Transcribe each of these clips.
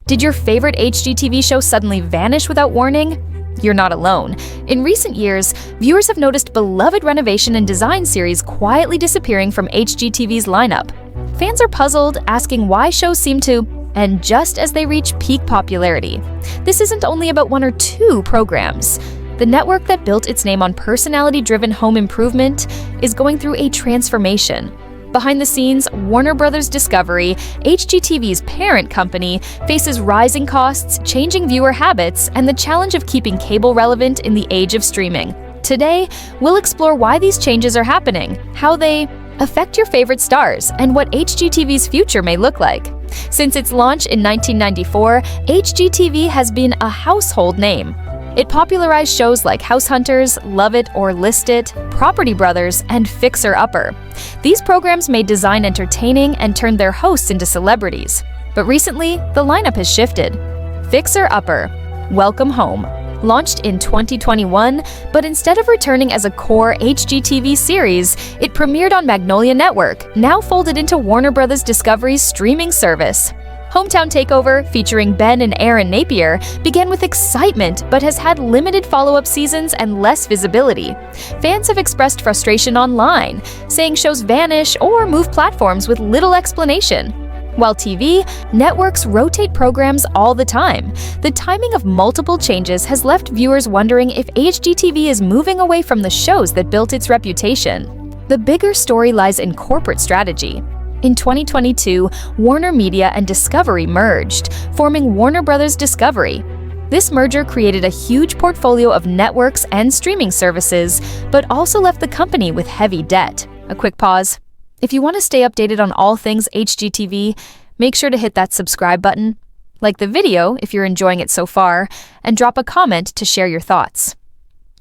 Did your favorite HGTV show suddenly vanish without warning? You're not alone. In recent years, viewers have noticed beloved renovation and design series quietly disappearing from HGTV's lineup. Fans are puzzled, asking why shows seem to end just as they reach peak popularity. This isn't only about one or two programs. The network that built its name on personality-driven home improvement is going through a transformation. Behind the scenes, Warner Bros. Discovery, HGTV's parent company, faces rising costs, changing viewer habits, and the challenge of keeping cable relevant in the age of streaming. Today, we'll explore why these changes are happening, how they affect your favorite stars, and what HGTV's future may look like. Since its launch in 1994, HGTV has been a household name. It popularized shows like House Hunters, Love It or List It, Property Brothers, and Fixer Upper. These programs made design entertaining and turned their hosts into celebrities. But recently, the lineup has shifted. Fixer Upper, Welcome Home, launched in 2021, but instead of returning as a core HGTV series, it premiered on Magnolia Network, now folded into Warner Bros. Discovery's streaming service. Home Town Takeover, featuring Ben and Aaron Napier, began with excitement but has had limited follow-up seasons and less visibility. Fans have expressed frustration online, saying shows vanish or move platforms with little explanation. While TV, networks rotate programs all the time. The timing of multiple changes has left viewers wondering if HGTV is moving away from the shows that built its reputation. The bigger story lies in corporate strategy. In 2022, Warner Media and Discovery merged, forming Warner Bros. Discovery. This merger created a huge portfolio of networks and streaming services, but also left the company with heavy debt. A quick pause. If you want to stay updated on all things HGTV, make sure to hit that subscribe button, like the video if you're enjoying it so far, and drop a comment to share your thoughts.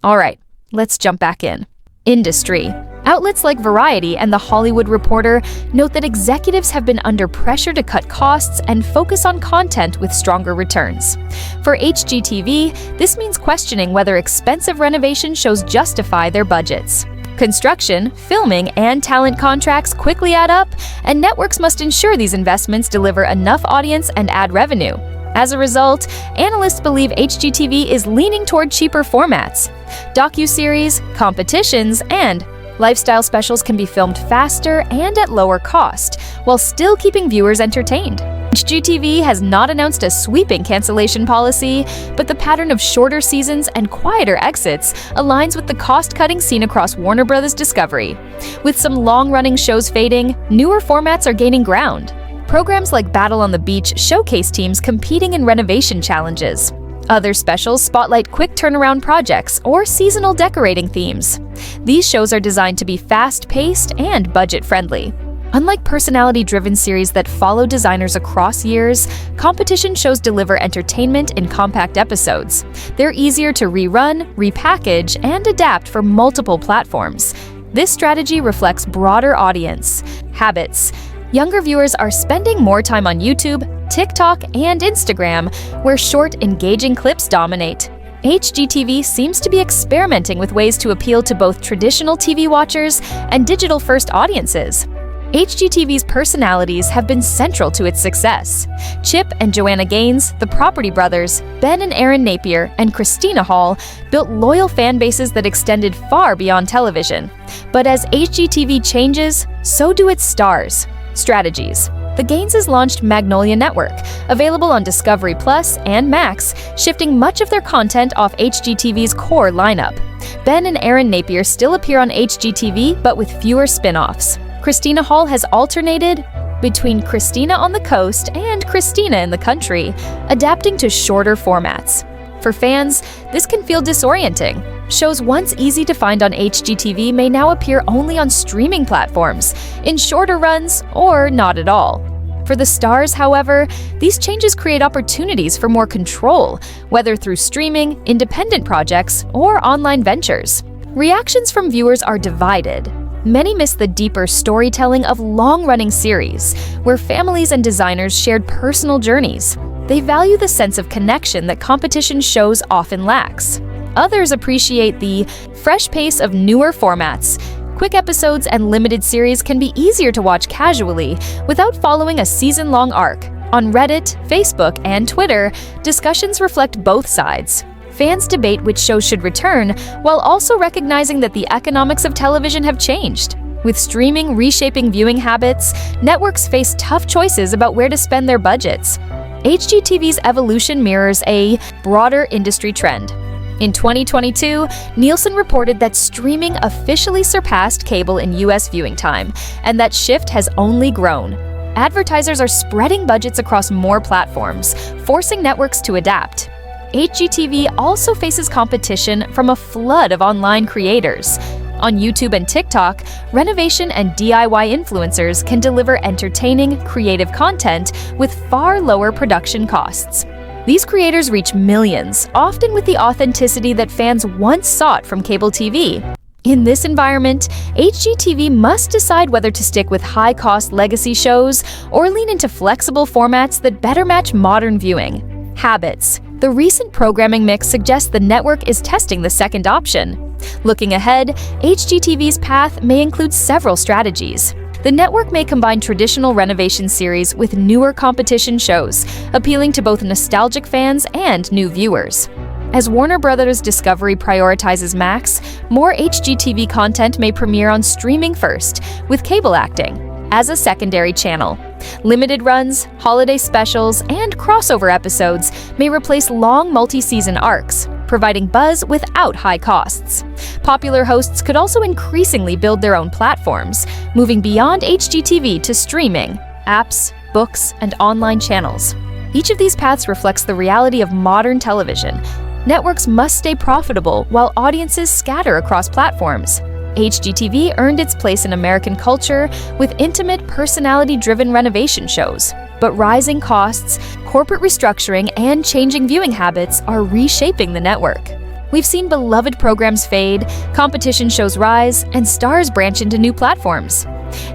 Alright, let's jump back in. Industry. Outlets like Variety and The Hollywood Reporter note that executives have been under pressure to cut costs and focus on content with stronger returns. For HGTV, this means questioning whether expensive renovation shows justify their budgets. Construction, filming, and talent contracts quickly add up, and networks must ensure these investments deliver enough audience and ad revenue. As a result, analysts believe HGTV is leaning toward cheaper formats. Docuseries, competitions, and lifestyle specials can be filmed faster and at lower cost, while still keeping viewers entertained. HGTV has not announced a sweeping cancellation policy, but the pattern of shorter seasons and quieter exits aligns with the cost-cutting seen across Warner Bros. Discovery. With some long-running shows fading, newer formats are gaining ground. Programs like Battle on the Beach showcase teams competing in renovation challenges. Other specials spotlight quick turnaround projects or seasonal decorating themes. These shows are designed to be fast-paced and budget-friendly. Unlike personality-driven series that follow designers across years, competition shows deliver entertainment in compact episodes. They're easier to rerun, repackage, and adapt for multiple platforms. This strategy reflects broader audience habits. Younger viewers are spending more time on YouTube, TikTok, and Instagram, where short, engaging clips dominate. HGTV seems to be experimenting with ways to appeal to both traditional TV watchers and digital-first audiences. HGTV's personalities have been central to its success. Chip and Joanna Gaines, the Property Brothers, Ben and Aaron Napier, and Christina Hall built loyal fan bases that extended far beyond television. But as HGTV changes, so do its stars. Strategies. The Gaineses launched Magnolia Network, available on Discovery Plus and Max, shifting much of their content off HGTV's core lineup. Ben and Aaron Napier still appear on HGTV, but with fewer spin-offs. Christina Hall has alternated between Christina on the coast and Christina in the country, adapting to shorter formats. For fans, this can feel disorienting. Shows once easy to find on HGTV may now appear only on streaming platforms, in shorter runs, or not at all. For the stars, however, these changes create opportunities for more control, whether through streaming, independent projects, or online ventures. Reactions from viewers are divided. Many miss the deeper storytelling of long-running series, where families and designers shared personal journeys. They value the sense of connection that competition shows often lacks. Others appreciate the fresh pace of newer formats. Quick episodes and limited series can be easier to watch casually without following a season-long arc. On Reddit, Facebook, and Twitter, discussions reflect both sides. Fans debate which shows should return, while also recognizing that the economics of television have changed. With streaming reshaping viewing habits, networks face tough choices about where to spend their budgets. HGTV's evolution mirrors a broader industry trend. In 2022, Nielsen reported that streaming officially surpassed cable in US viewing time, and that shift has only grown. Advertisers are spreading budgets across more platforms, forcing networks to adapt. HGTV also faces competition from a flood of online creators. On YouTube and TikTok, renovation and DIY influencers can deliver entertaining, creative content with far lower production costs. These creators reach millions, often with the authenticity that fans once sought from cable TV. In this environment, HGTV must decide whether to stick with high-cost legacy shows or lean into flexible formats that better match modern viewing habits. The recent programming mix suggests the network is testing the second option. Looking ahead, HGTV's path may include several strategies. The network may combine traditional renovation series with newer competition shows, appealing to both nostalgic fans and new viewers. As Warner Bros. Discovery prioritizes Max, more HGTV content may premiere on streaming first, with cable acting as a secondary channel. Limited runs, holiday specials, and crossover episodes may replace long multi-season arcs, providing buzz without high costs. Popular hosts could also increasingly build their own platforms, moving beyond HGTV to streaming, apps, books, and online channels. Each of these paths reflects the reality of modern television. Networks must stay profitable while audiences scatter across platforms. HGTV earned its place in American culture with intimate, personality-driven renovation shows. But rising costs, corporate restructuring, and changing viewing habits are reshaping the network. We've seen beloved programs fade, competition shows rise, and stars branch into new platforms.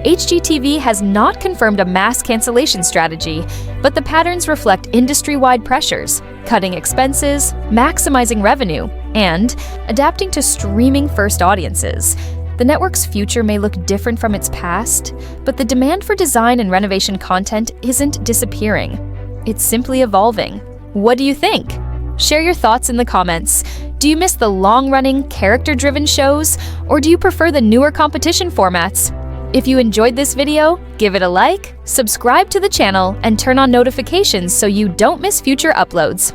HGTV has not confirmed a mass cancellation strategy, but the patterns reflect industry-wide pressures, cutting expenses, maximizing revenue, and adapting to streaming-first audiences. The network's future may look different from its past, but the demand for design and renovation content isn't disappearing. It's simply evolving. What do you think? Share your thoughts in the comments. Do you miss the long-running, character-driven shows, or do you prefer the newer competition formats? If you enjoyed this video, give it a like, subscribe to the channel, and turn on notifications so you don't miss future uploads.